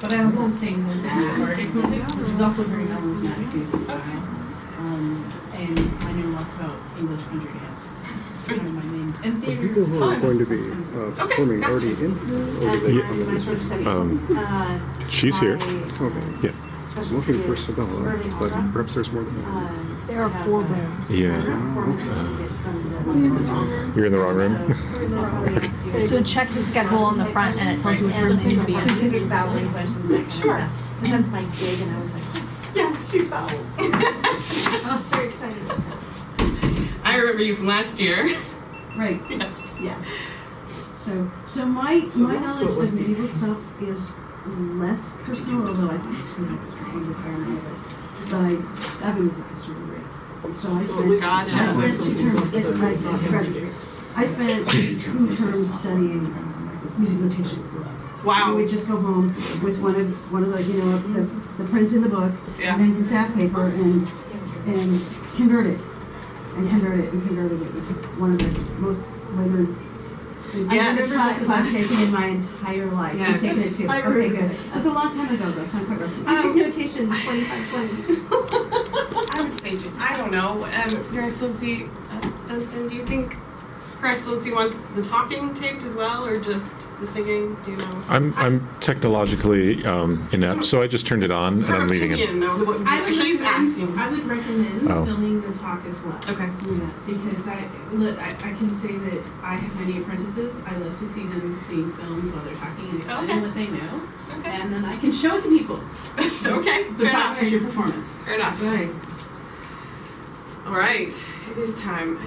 But I also sing this Bardic music, which is also very melodramatic music style. And I know lots about English country dance. Sort of my name. And The theater. people who are going to be performing already in here, or do they come in? She's here. Okay. Yeah. I was looking for Sabella, but perhaps there's more than one. There are 4 rooms. Yeah. You're in the wrong room. So check the schedule on the front and it tells you which room they should be in. Sure. That's my gig, and I was like, Yeah, she vowels. oh, very excited about that. I remember you from last year. Right. Yes. Yeah. So my that's knowledge what was of medieval stuff is less personal, although I actually know it's trying to paranoid it. But I have a music history degree. And so I spent, Gotcha. I spent 2 terms as a graduate. I spent 2 terms studying music notation. Wow. We would just go home with one of the the print in the book Yeah. and some sap paper and convert it. And converted it. It was one of the most labored Yes. classes I've taken in my entire life. Yes. I've taken it too. I Okay, remember good. it. That's a long time ago though, so I'm quite rusty. Music notation 2520. I would say, I don't know. Your Excellency, Dunstan, do you think Her Excellency wants the talking taped as well, or just the singing? Do you know? I'm technologically inept, so I just turned it on and Her I'm leaving it. opinion, though. He's asking. I would recommend Oh. filming the talk as well. Okay. Yeah, because I can say that I have many apprentices. I love to see them being filmed while they're talking and explaining Okay. what they know, Okay. and then I can show it to people. It's okay. Fair Besides enough. your performance. Fair enough. Right. All right. It is time.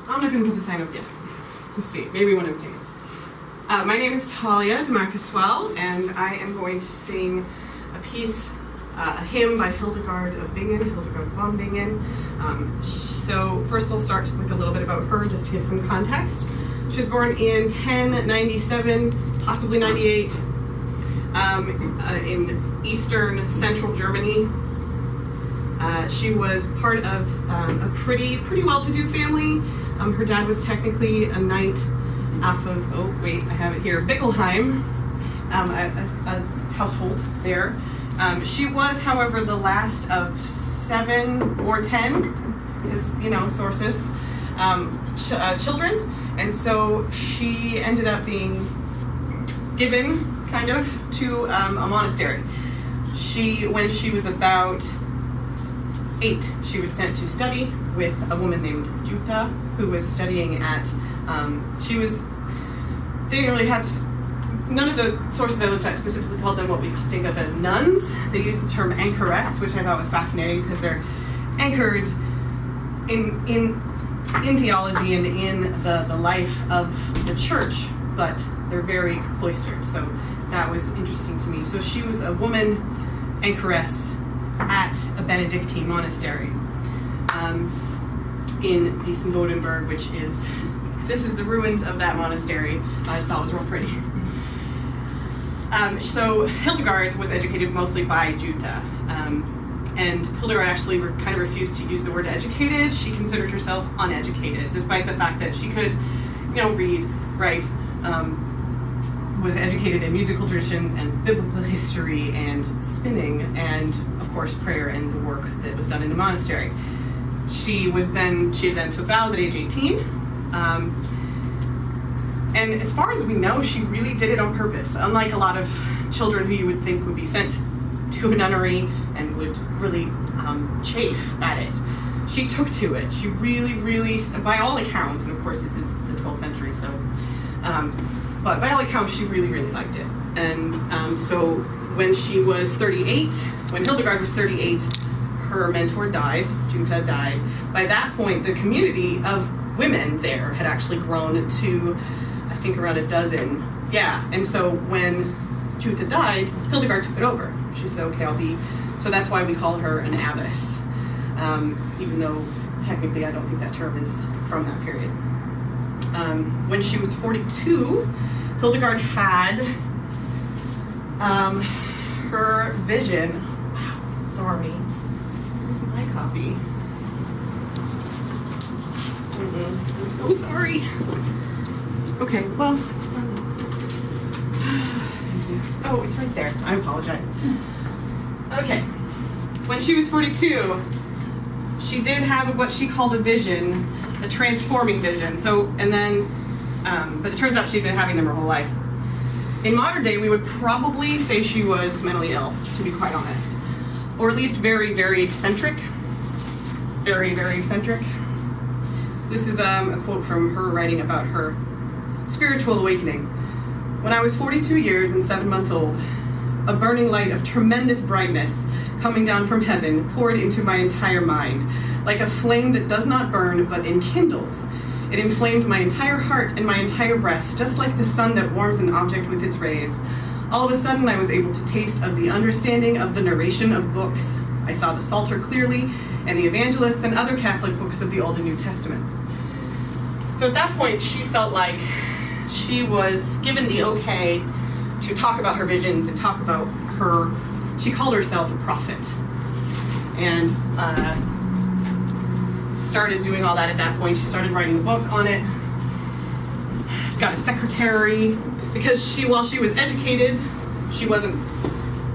I'm not going to put the sign up yet. Let's see. Maybe when I'm singing. My name is Thalia de Maccuswell, and I am going to sing a piece, a hymn by Hildegard of von Bingen. So first I'll start with a little bit about her, just to give some context. She was born in 1097, possibly 98, in eastern central Germany. She was part of a pretty well-to-do family. Her dad was technically a knight off of, I have it here, Bickelheim, a household there. She was, however, the last of 7 or 10, his, sources, children. And so she ended up being given, kind of, to a monastery. When she was about 8, she was sent to study with a woman named Jutta, who was studying at, they didn't really have, none of the sources I looked at specifically called them what we think of as nuns. They used the term anchoress, which I thought was fascinating because they're anchored in theology and in the life of the church, but they're very cloistered, so that was interesting to me. So she was a woman anchoress at a Benedictine monastery in Diessen-Bodenberg, which this is the ruins of that monastery. I just thought it was real pretty. So Hildegard was educated mostly by Jutta, and Hildegard actually kind of refused to use the word educated. She considered herself uneducated, despite the fact that she could, read, write, was educated in musical traditions and biblical history and spinning and, of course, prayer and the work that was done in the monastery. She then took vows at age 18. And as far as we know, she really did it on purpose. Unlike a lot of children who you would think would be sent to a nunnery and would really chafe at it, she took to it. She really, by all accounts, and of course this is the 12th century, so, but by all accounts, she really liked it. And so when she was 38, when Hildegard was 38, her mentor died, Jutta died. By that point, the community of women there had actually grown to, I think, around a dozen. Yeah, and so when Jutta died, Hildegard took it over. She said, okay, so that's why we call her an abbess, even though technically I don't think that term is from that period. When she was 42, Hildegard had her vision. Wow, sorry. Where's my copy? I'm so sorry. Okay, well. Oh, it's right there. I apologize. Okay. When she was 42, she did have what she called a vision, a transforming vision. But it turns out she'd been having them her whole life. In modern day, we would probably say she was mentally ill, to be quite honest. Or at least very, very eccentric. Very, very eccentric. This is a quote from her writing about her spiritual awakening. When I was 42 years and 7 months old, a burning light of tremendous brightness coming down from heaven poured into my entire mind, like a flame that does not burn but enkindles. It inflamed my entire heart and my entire breast, just like the sun that warms an object with its rays. All of a sudden, I was able to taste of the understanding of the narration of books. I saw the Psalter clearly, and the evangelists and other Catholic books of the Old and New Testaments. So at that point, she felt like she was given the okay to talk about her visions and talk about her. She called herself a prophet, and started doing all that at that point. She started writing a book on it, got a secretary, because while she was educated, she wasn't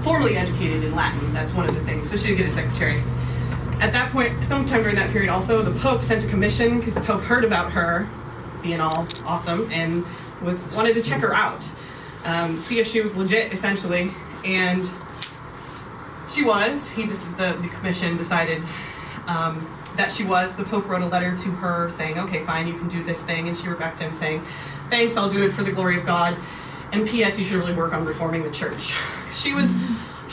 formally educated in Latin. That's one of the things. So she did get a secretary. At that point, sometime during that period also, the Pope sent a commission, because the Pope heard about her being all awesome and wanted to check her out, see if she was legit, essentially. And she was. The commission decided that she was. The Pope wrote a letter to her saying, okay, fine, you can do this thing. And she wrote back to him saying, thanks, I'll do it for the glory of God. And P.S., you should really work on reforming the church. She was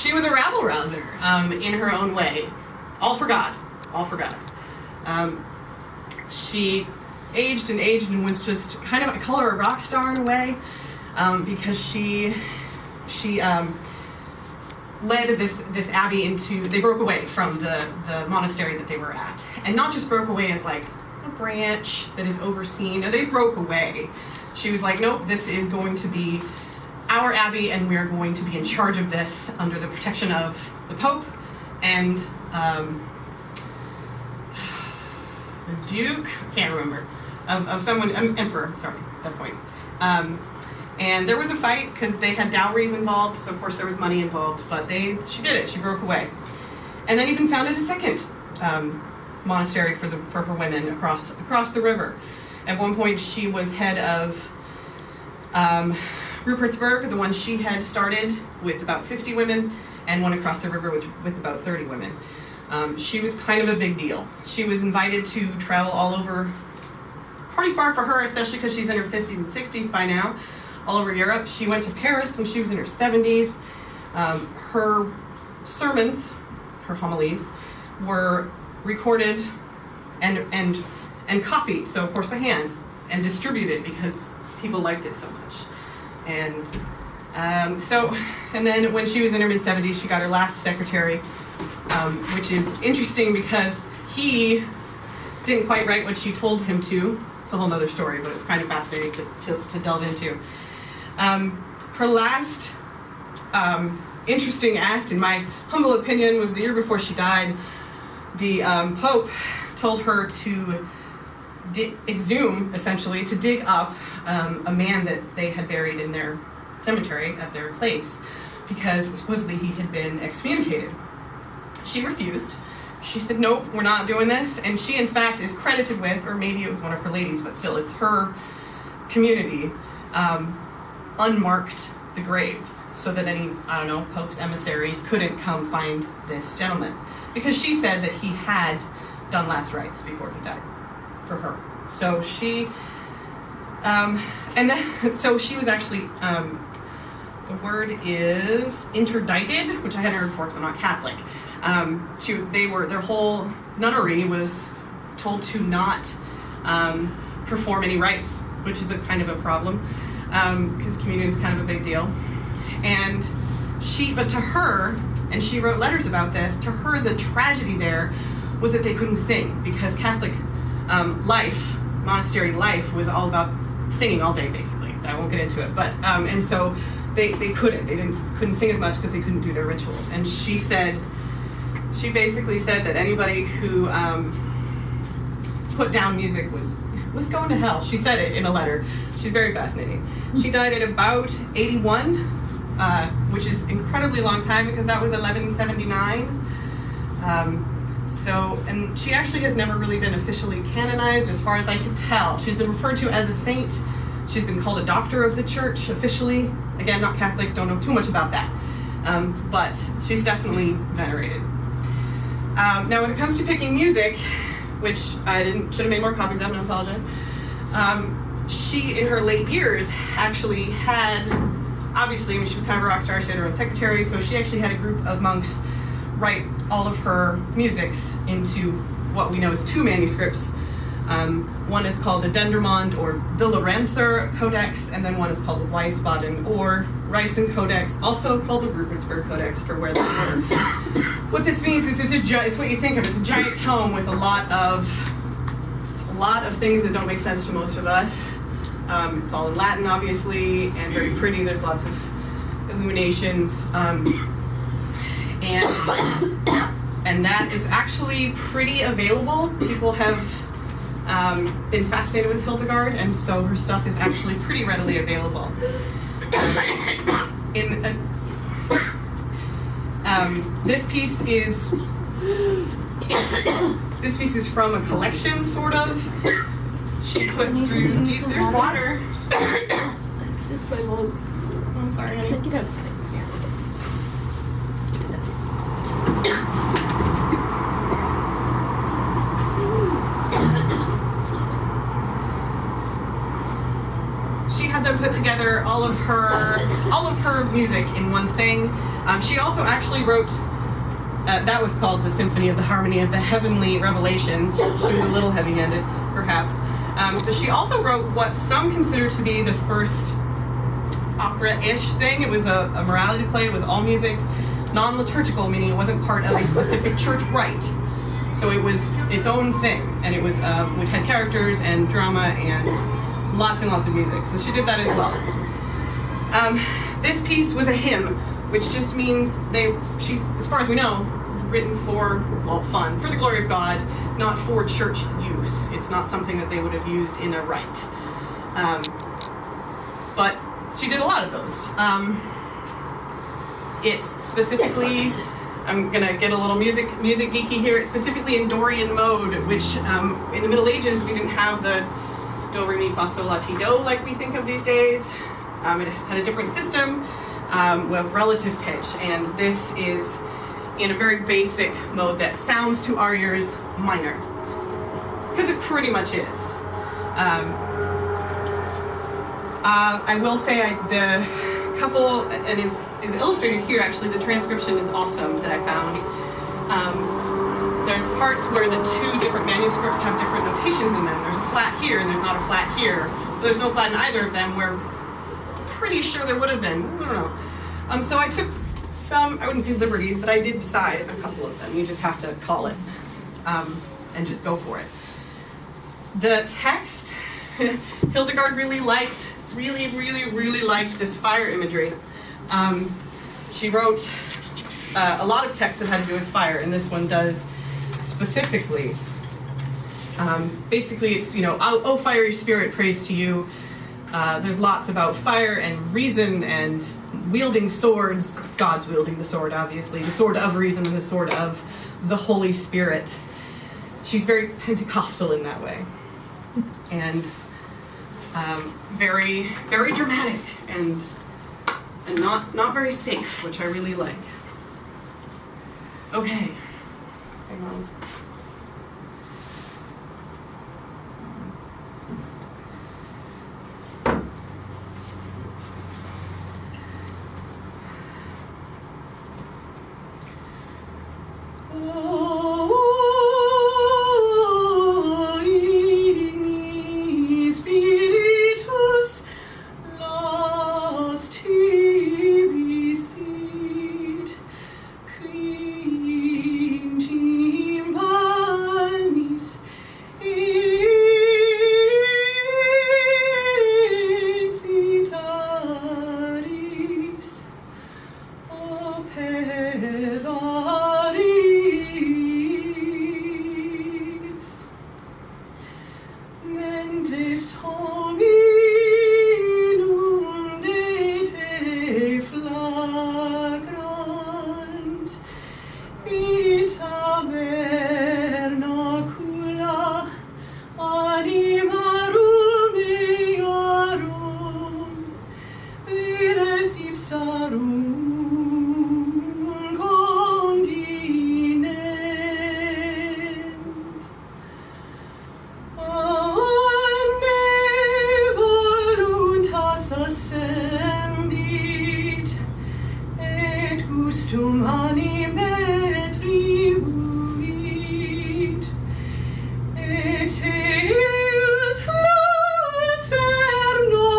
a rabble-rouser in her own way. All for God. All for God. She aged and was just kind of, I call her a rock star in a way, because she led this abbey into, they broke away from the monastery that they were at. And not just broke away as like a branch that is overseen. No, they broke away. She was like, nope, this is going to be our abbey, and we are going to be in charge of this under the protection of the Pope and the Duke, can't remember, of someone, Emperor, sorry, at that point. And there was a fight because they had dowries involved, so of course there was money involved, but she did it, she broke away. And then even founded a second monastery for her women across the river. At one point she was head of Rupertsburg, the one she had started with about 50 women, and one across the river with about 30 women. She was kind of a big deal. She was invited to travel all over, pretty far for her, especially because she's in her 50s and 60s by now, all over Europe. She went to Paris when she was in her 70s. Her sermons, her homilies, were recorded and copied, so of course by hand, and distributed because people liked it so much. And and then when she was in her mid-70s, she got her last secretary, which is interesting because he didn't quite write what she told him to. It's a whole other story, but it was kind of fascinating to delve into. Her last interesting act, in my humble opinion, was the year before she died. The Pope told her to exhume, essentially, to dig up a man that they had buried in their cemetery at their place, because supposedly he had been excommunicated. She refused. She said, nope, we're not doing this. And she, in fact, is credited with, or maybe it was one of her ladies, but still, it's her community, unmarked the grave so that any, Pope's emissaries couldn't come find this gentleman. Because she said that he had done last rites before he died for her. So she, so she was actually, the word is interdicted, which I hadn't heard before because I'm not Catholic. Their whole nunnery was told to not perform any rites, which is a kind of a problem, because communion is kind of a big deal. And but to her, and she wrote letters about this, to her the tragedy there was that they couldn't sing, because Catholic life, monastery life, was all about singing all day, basically. I won't get into it, but and so they couldn't sing as much because they couldn't do their rituals. And she basically said that anybody who put down music was going to hell. She said it in a letter. She's very fascinating. She died at about 81, which is incredibly long time because that was 1179. And she actually has never really been officially canonized as far as I could tell. She's been referred to as a saint. She's been called a doctor of the church officially. Again, not Catholic, don't know too much about that. But she's definitely venerated. Now, when it comes to picking music, which I should have made more copies of, and I apologize. She, in her late years, actually had, obviously, when she was kind of a rock star, she had her own secretary, so she actually had a group of monks write all of her musics into what we know as 2 manuscripts. One is called the Dendermonde or Villerancer Codex, and then one is called the Wiesbaden or Rysen Codex, also called the Rupertsberg Codex for where they were. What this means is it's what you think of. It's a giant tome with a lot of things that don't make sense to most of us. It's all in Latin, obviously, and very pretty. There's lots of illuminations. And that is actually pretty available. People have been fascinated with Hildegard, and so her stuff is actually pretty readily available. This piece is from a collection, sort of. She put through. There's water. It's just my lungs. Oh, I'm sorry, honey. Take it outside. She had them put together all of her music in one thing. She also actually wrote. That was called the Symphony of the Harmony of the Heavenly Revelations. She was a little heavy-handed, perhaps. But she also wrote what some consider to be the first opera-ish thing. It was a morality play. It was all music, non-liturgical, meaning it wasn't part of a specific church rite. So it was its own thing, and it was it had characters and drama and lots and lots of music. So she did that as well. This piece was a hymn, which just means she, as far as we know, written for, well, fun, for the glory of God, not for church use. It's not something that they would have used in a rite. But she did a lot of those. It's specifically, I'm gonna get a little music geeky here, it's specifically in Dorian mode, which in the Middle Ages we didn't have the do, re, mi, fa, sol, la, ti, do like we think of these days. It has had a different system with relative pitch, and this is in a very basic mode that sounds to our ears minor, because it pretty much is. I will say the couple, and is illustrated here actually, the transcription is awesome that I found. There's parts where the 2 different manuscripts have different notations in them. There's a flat here and there's not a flat here. There's no flat in either of them, where pretty sure there would have been. I don't know. So I took some, I wouldn't say liberties, but I did decide a couple of them. You just have to call it and just go for it. The text, Hildegard really liked this fire imagery. She wrote a lot of texts that had to do with fire, and this one does specifically. Basically, it's, oh, fiery spirit, praise to you. There's lots about fire and reason and wielding swords. God's wielding the sword, obviously. The sword of reason and the sword of the Holy Spirit. She's very Pentecostal in that way. And very, very dramatic and not very safe, which I really like. Okay. Hang on. Fly justum anime tribuit, et eius lucerno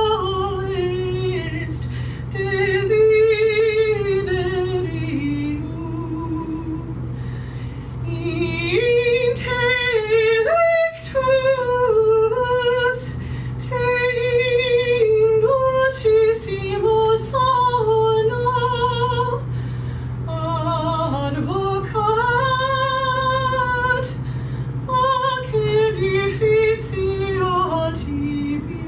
est desiderium, intellectus te inducissimo sono advocat ac edificio tibi,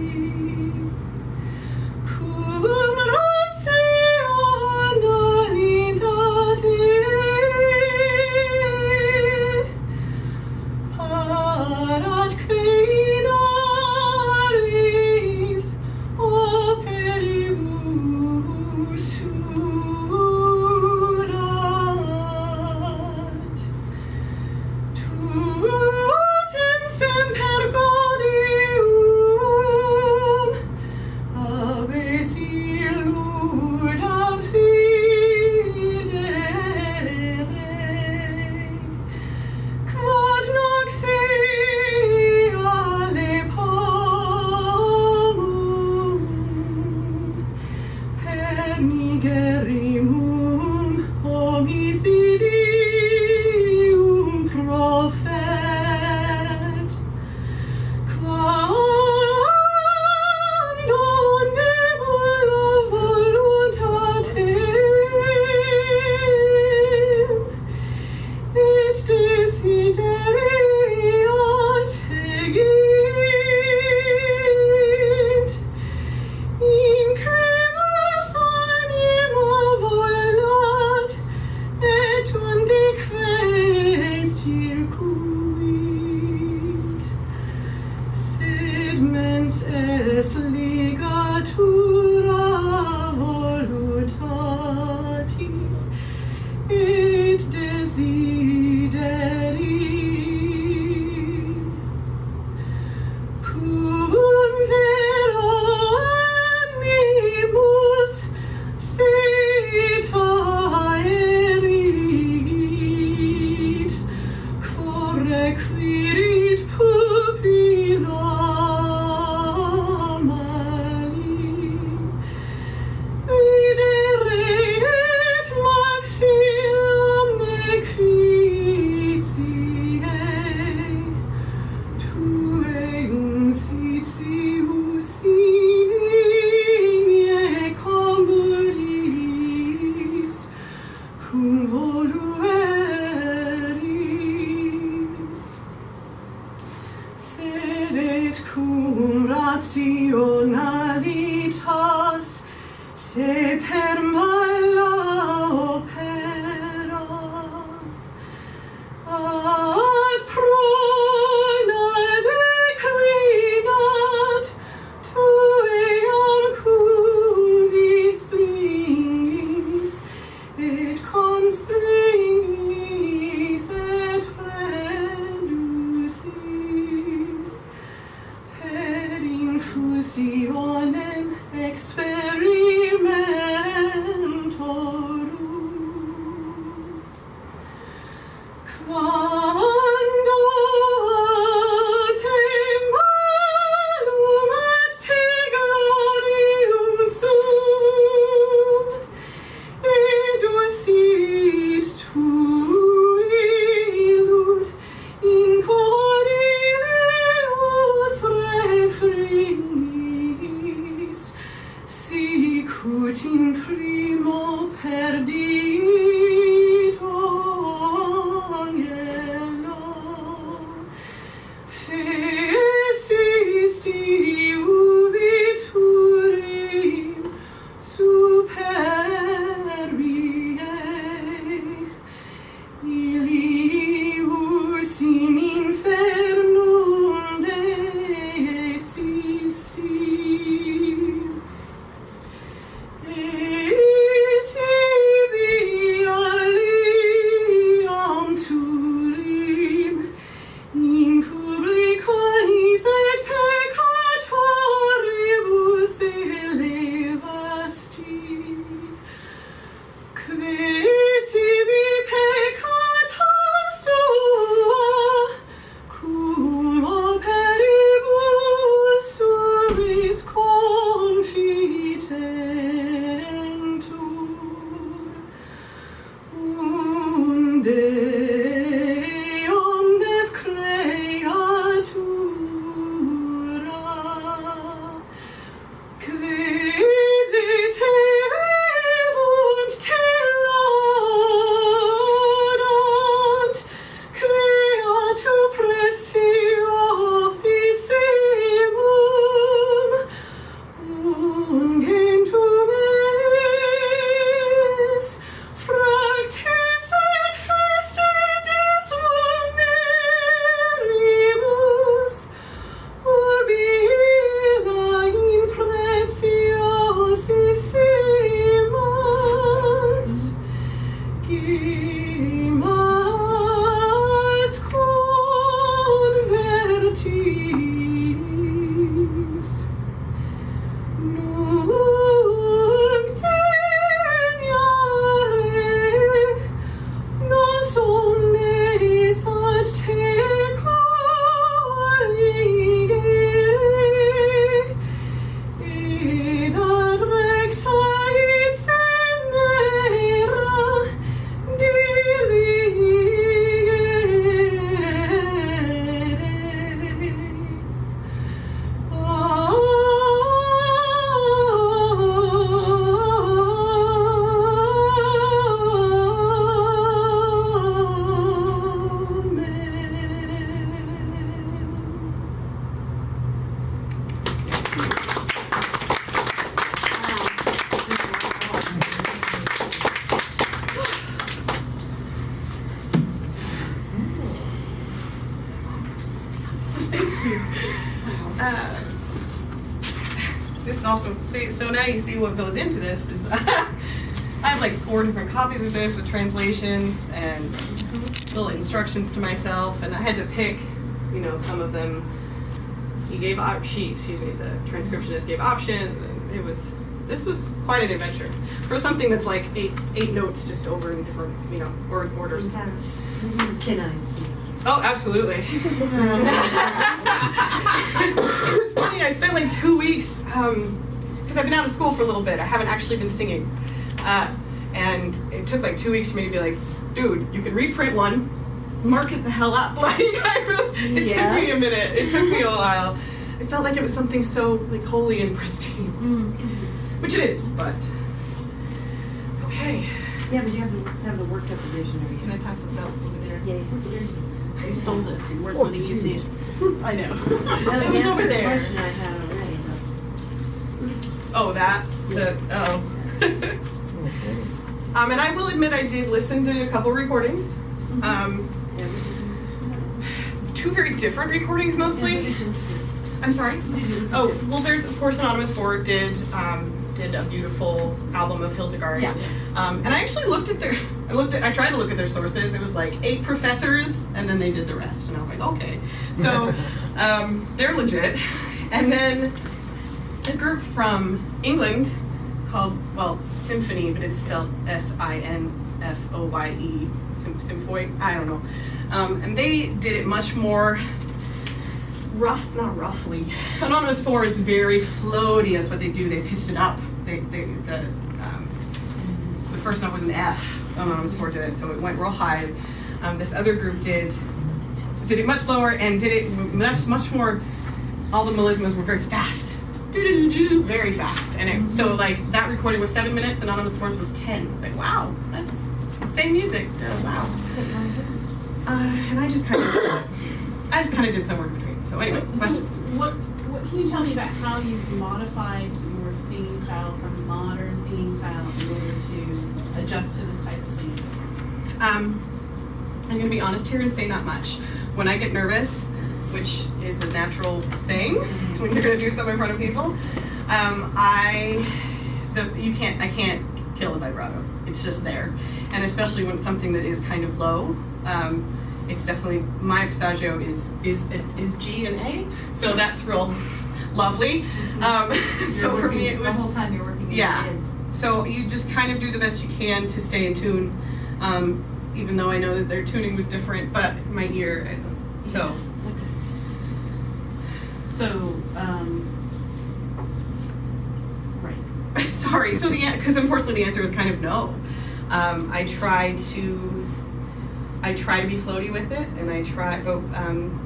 cum rationalitate paratque inaris operibus surat. Tutem semper gaudium abes illud absidere, quod nox ale pomum per migerimum homicidium profet, quando nebula voluntatem et desideria tegit, incremus animo volat, et undiques circuit, sed mens est ligatura voluntatis et desideri, cum vero animus sita erigit, quo requirit pupilla mali, videre et maxillam nequitiae, tueum sitius inie comburis, cum volueris, sed et cum rationalitas se per mala opera, ad prona declinat, tueam cum distringis, et constringis, et reducis, per infusionem experimentorum. Quando te malum et te glorium sum, educit omnes creatura, quidite evunt telorant, creatu preciosissimum, ungentum es, fractis et festidis vulneribus, ubi illa in preciosissimas, gimas convertis. Nunc teniare nos omnes ad te colligere, id ad recta et senera dirigere. This is also, so now you see what goes into this is I have like 4 different copies of this with translations and little instructions to myself, and I had to pick, you know, some of them. The transcriptionist gave options, and this was quite an adventure for something that's like eight notes just over in different, you know, orders. Can I see? Oh, absolutely. It's funny, I spent like 2 weeks, because I've been out of school for a little bit. I haven't actually been singing. And it took like 2 weeks for me to be like, dude, you can reprint one, mark it the hell up. Like, it took me a minute. It took me a while. It felt like it was something so like holy and pristine, which it is, but okay. Yeah, but you have the worked up edition over Can I here. pass this out over there? Yeah. You stole this. You weren't letting you see it. I know. That It was over the there. question I had already. Oh, that? And I will admit I did listen to a couple recordings. 2 very different recordings mostly. I'm sorry? Oh, well, there's, of course, Anonymous 4 did a beautiful album of Hildegard. Yeah. And I actually I tried to look at their sources. It was like 8 professors, and then they did the rest. And I was like, okay. So, they're legit. And then a group from England called, well, Symphony, but it's spelled S-I-N-F-O-Y-E, Symphoy, I don't know. And they did it much more not roughly. Anonymous 4 is very floaty. That's what they do. They pitched it up. The first note was an F. Anonymous 4 did it, so it went real high. This other group did it much lower and did it much more. All the melismas were very fast, very fast, and so like that recording was 7 minutes. Anonymous 4's was 10. It's like, wow, that's same music. Wow. And I just kind of did somewhere in between. So anyway, questions. What can you tell me about how you've modified your singing style from modern singing style in order to adjust to this type of singing? I'm going to be honest here and say not much. When I get nervous, which is a natural thing when you're going to do something in front of people, I can't kill the vibrato. It's just there, and especially when it's something that is kind of low. It's definitely, my passaggio is G and A, so that's real lovely. So for me it was the whole time you're working with kids. So you just kind of do the best you can to stay in tune, even though I know that their tuning was different, but my ear, so. Okay. So, right. Sorry, so because unfortunately the answer was kind of no. I try to I try to be floaty with it, and I try, but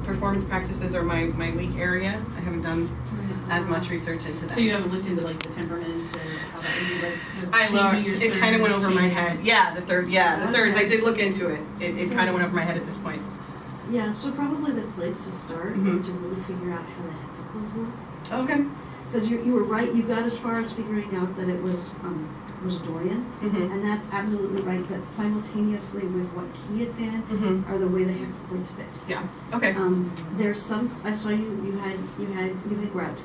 performance practices are my weak area. I haven't done as much research into that. So you haven't looked into like the temperaments or how that would be like? the I looked. changing your It kind of went thirds, over my changing- head. Yeah, the thirds. I Okay. did look into it. It kind of went over my head at this point. Yeah, so probably the place to start Mhm. is to really figure out how the hexachords work. Okay. Because you were right, you got as far as figuring out that it was Dorian, Mhm. and that's absolutely right, but simultaneously with what key it's in Mhm. are the way the hexachords fit. Yeah. Okay. There's some, I saw you had grabbed.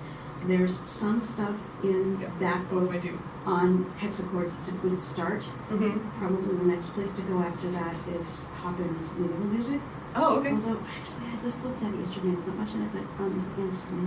There's some stuff in Yeah. that What do book I do? on hexachords. It's a good start. Mhm. Probably the next place to go after that is Hopkins medieval music. Oh, okay. Although, actually, I just looked at it yesterday, there's not much in it, but it's against